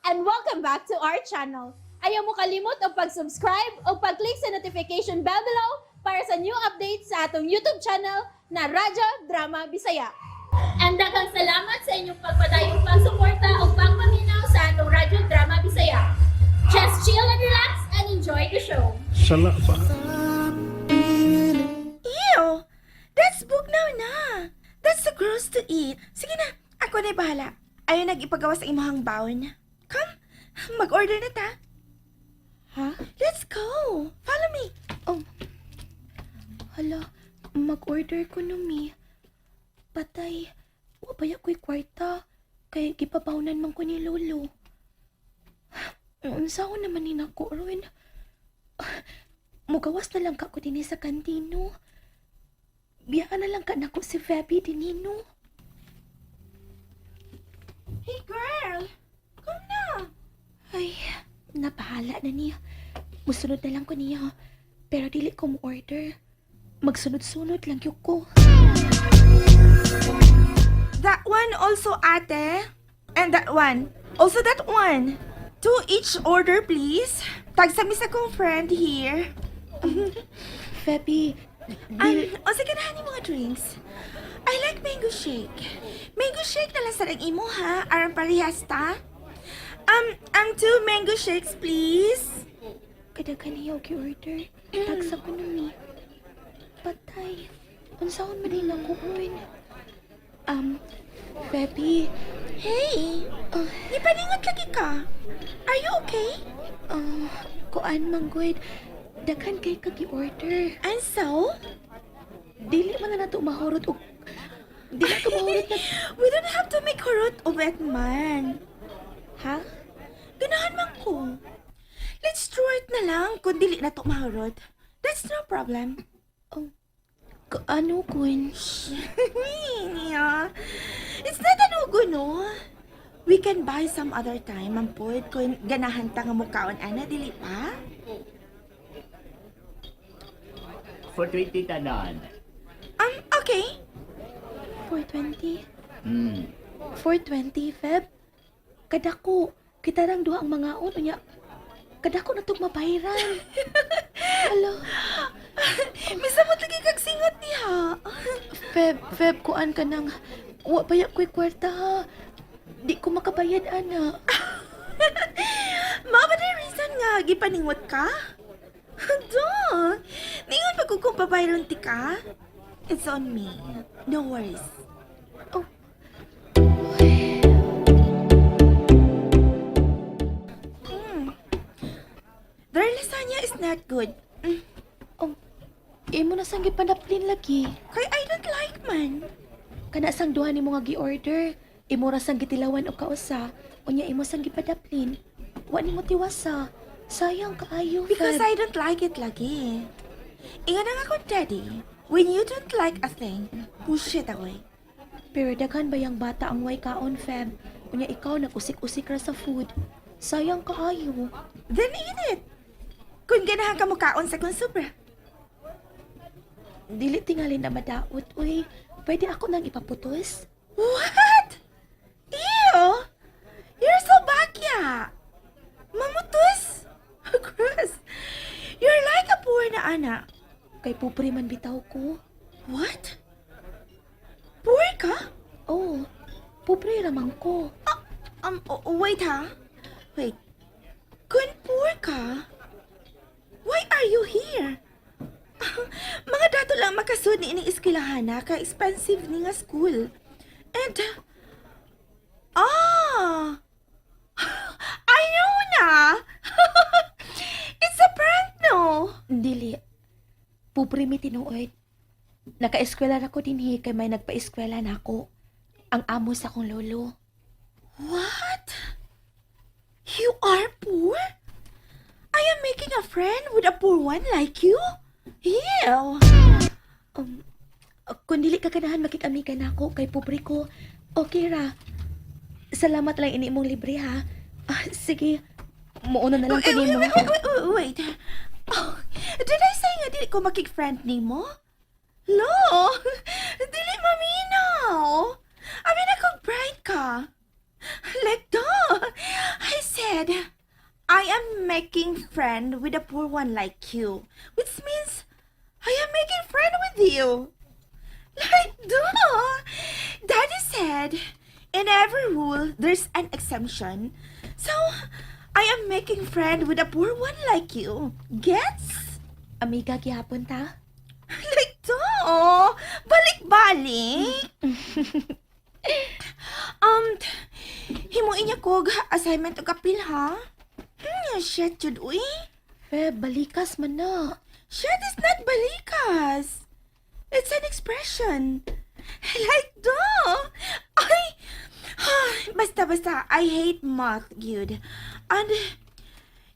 and welcome back to our channel. Ayaw mo kalimot o pag-subscribe o pag-click sa notification bell below para sa new updates sa atong YouTube channel na Radyo Drama Bisaya. And daghang salamat sa inyong pagpadayong pagsuporta o pagpaminaw sa atong Radyo Drama Bisaya. Just chill and relax and enjoy the show. Sala Ba. Ew! That's bugnaw na. That's the gross to eat. Sige na, ako na bahala. Ayaw nag-ipagawa sa imahang baon. Come, mag-order na ta. Ha? Let's go. Follow me. Oh. Hala, mag-order ko no mi. Patay. Wapaya ko'y kwarta. Kay gipabawnan man ko ni Lolo. Unsa ko naman ni nako ron. Mugawas na lang ka ko din sa kantino. Biyaan na lang ka nako si Febby dinino. Hey girl, come na. Ay, napahala na niya. Musunod na lang ko niya. Pero dili ko mo order. Magsunod-sunod lang yung ko. That one also, ate. And that one. Also that one. 2 each order, please. Tagsamis akong friend here. Febby, O sige na, hani mga drinks. I like mango shake. Mango shake na lang sa imo, ha? Aram parehas ta? 2 mango shakes, please. kada kaniya og order. Tagsa ko na mi. Patay. Unsaon man nila ko ron. Febby, Hey, ipaningot lagi ka. Are you okay? kuan manggod. Daghan kay kag order. And so? Dili man na nato mahurot og dili ko mahurot na. We don't have to make hurot ubet man. Ha? Ganahan man ko. Let's try it na lang kung dili na to mahurot. That's no problem. Ano kun? Yeah. It's not an ugo, no? We can buy some other time, mampod, kung ganahan ta nga mukaon, ana, dili pa? For 20 tanan. Okay. 420? Hmm. 420, Feb? Kadako. Kita rang duha ang mga unya. Kadako na tong mabayaran. Hala. Misamot lagi kag singot niya. Feb, kuan ka nang wa paya ko'y kwarta ha. Di ko makabayad, ana. Mama na reason nga, gipaningot ka? Duh! Ningon pa kung pabayron ti ka? It's on me. No worries. Oh. Their lasagna is not good. Imo na sang gipanaplin lagi. Kay I don't like man. Kana sang duha nimo nga gi-order. Imo ra sang gitilawan og kausa. Unya imo sang gipadaplin. Wa nimo tiwasa. Sayang kaayo, Because Feb. I don't like it lagi. Ingat ang ako, Daddy. When you don't like a thing, push it away. Pero daghan ba yang bata ang way kaon, Feb? Unya ikaw nag-usik-usik ra sa food. Sayang kaayo. Then eat it. Kung ganahan ka mukaon sa kung sobra. Dili tingali na madaot, uy. Pwede ako nang ipaputos? What? Ew! You're so bakya. Mamutos? Gross. You're like a poor na anak. Kay pupri man bitaw ko. What? Poor ka? Oh, pupri ramang ko. Wait ha? Wait. Kung poor ka, why are you here? Mga dato lang makasud ni ining eskwelahan na ka expensive ni nga school. And, I know na! It's a prank, no? Dili. Pupri mi tinuod. Naka-eskwela na ko dinhi kay may nagpa-eskwela na ako. Ang amo sa akong lolo. What? You are poor? I am making a friend with a poor one like you? Ew! Kung dili ka ganahan makikamikan ako kay pupri ko, okay ra. Salamat lang ini mong libre ha. Sige, muuna na lang ko nimo. Wait. Oh, did I say nga dili ko makik-friend ni mo? No! Dili maminaw! I mean, akong bright ka. Like, duh! I said said, I am making friend with a poor one like you, which means I am making friend with you. Like, duh! Daddy said, in every rule, there's an exemption. So, I am making friend with a poor one like you. Gets? Amiga, gihapon ta? Like, duh! Balik-balik! Himuin niya kog assignment o kapil, ha? Shit, jud, uy. Feb, balikas man na. Shit is not balikas. It's an expression. Like, duh! Basta, I hate math, Gud. And,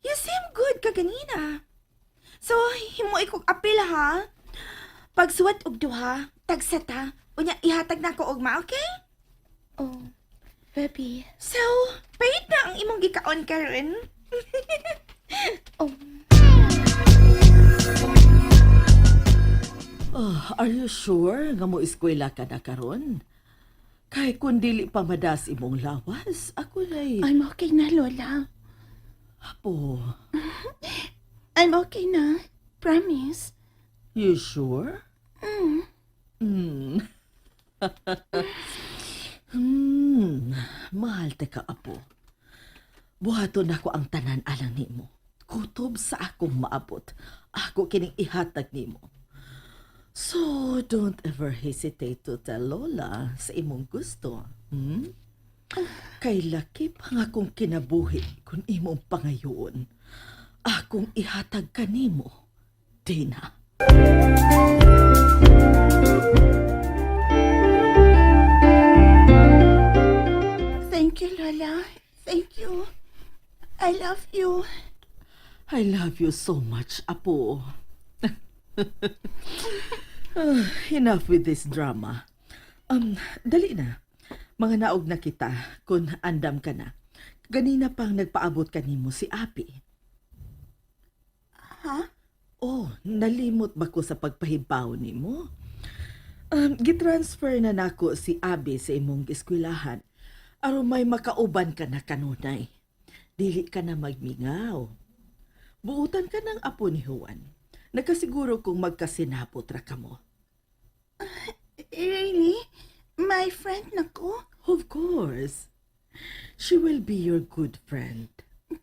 you seem good kaganina. So, himuin kog apil, ha? Pagsuwat og duha, tagsata, unya ihatag na ko ogma, okay? Oh, Febby. So, paid na ang imong gikaon karon. Oh, Are you sure nga mo eskwela ka na karon? Kay kung dili pa madas imong lawas, ako na'y... I'm okay na, Lola. Apo, I'm okay na. Promise. you sure? Mahal te ka, Apo. Buhaton ako ang tanan alang nimo. Kutob sa akong maabot. Ako kining ihatag nimo. So, don't ever hesitate to tell Lola sa imong gusto. Kay laki pa nga akong kinabuhi kung imong pangayoon. Akong ihatag kanimo, Dina. Thank you, Lola. Thank you. I love you. I love you so much, Apo. Enough with this drama. Dali na. Mga naog na kita kung andam ka na. Ganina pang nagpaabot kanimo si Api. Ha? Oh, nalimot ba ko sa pagpahibaw nimo? Gitransfer na nako si Abi sa imong eskwilahan. Aron may makauban ka na kanunay. Dili ka na magmingaw. Buutan ka ng apo ni Juan. Nakasiguro kung magkasinapot ra ka mo. Really? My friend na ko? Of course. She will be your good friend.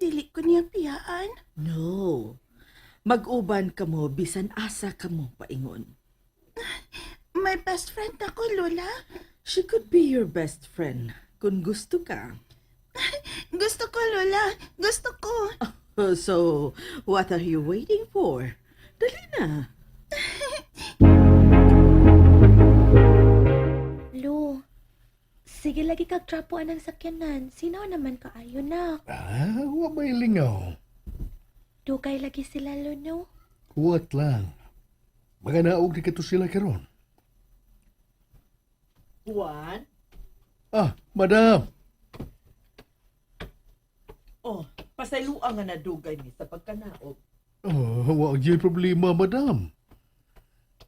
Dili ko niya piyaan. No. Mag-uban ka mo bisan asa ka mo paingon. My best friend na ko, Lola. She could be your best friend kung gusto ka. Gusto ko, Lola. Gusto ko. So, what are you waiting for? Dali na. Lo, sige lagi kag trapuan ng sakyanan. Sino naman kaayo na? Wa may lingaw. Dugay lagi sila, lo, no? Huwat lang. Maganaog na kato sila karon. Juan? Madam. Oh, pasayloan nga na dugay ni sa pagkanaog. Wa gyud problema, madam.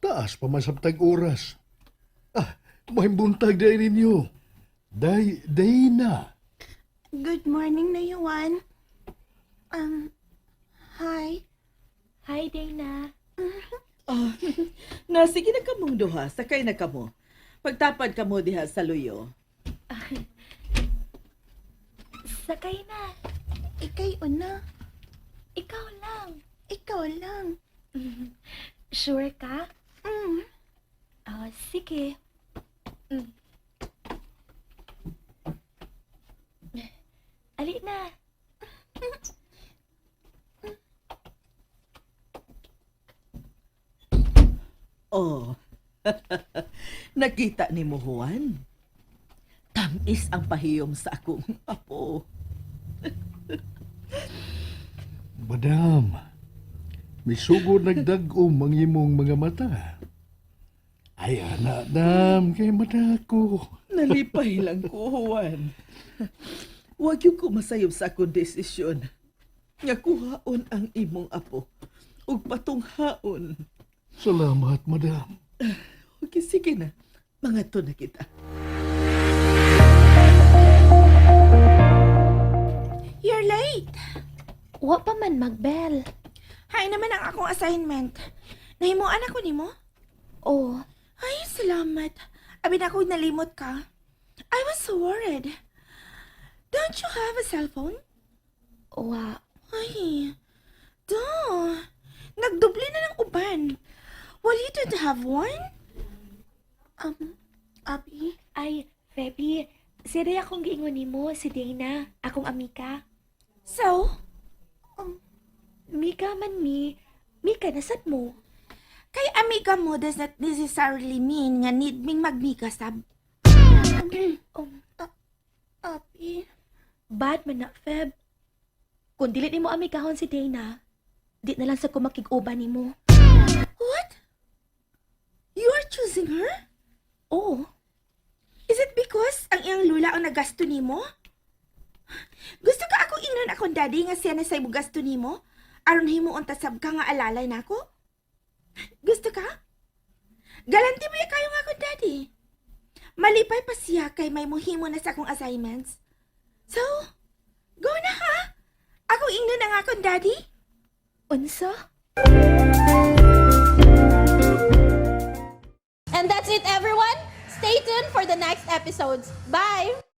Taas pa masabtag oras. May buntag day ninyo. Day na. Good morning na, Yuan. Hi. Hi, Dana. Na sige na kamong duha, sakay na kamo. Pagtapad kamo diha sa luyo. Sakay na. Ikay una. Ikaw lang. Ikaw lang. Sure ka? Mm. Sige. Ali na. Oh, nakita ni mo, Juan? Tamis ang pahiyom sa akong apo. Madam. May sugod nagdagom ang imong mga mata. Ay, anak, dam, kay mata ko. Nalipay lang ko, Juan. Huwag yung kumasayob sa akong desisyon. Nga kuhaon ang imong apo. Ug patunghaon. Salamat, madam. Okay, sige na. Mga to na kita. You're late. man magbel. Hay naman ang akong assignment. Nahimuan ako nimo? Oh, Ay, salamat. Abi na ako nalimot ka. I was so worried. Don't you have a cellphone? wa. Ay, nagdoble na ng uban. Well, you don't have one? Abi? Ay, Feby, siri akong giingon nimo, si Dana, akong amika. So, Mika man Mika nasad mo. kay amiga mo does not necessarily mean nga need ming magmika sab. Abi? Bad man na, Feb. Kung dili nimo amikahon si Dana, di na lang sa kumakig-uban nimo. What? You are choosing her? Oo. Is it because ang iyang lula ang nagasto nimo? Gusto ka ako ingnon akong daddy nga siya na sa gasto nimo? Aron himo unta sab ka nga alalay nako? Gusto ka? Galanti mo kayo nga akong daddy. Malipay pa siya kay may muhimo na sa akong assignments. So, go na ha? Ako ingnon ang akong daddy? Unsa? And that's it, everyone. Stay tuned for the next episodes. Bye!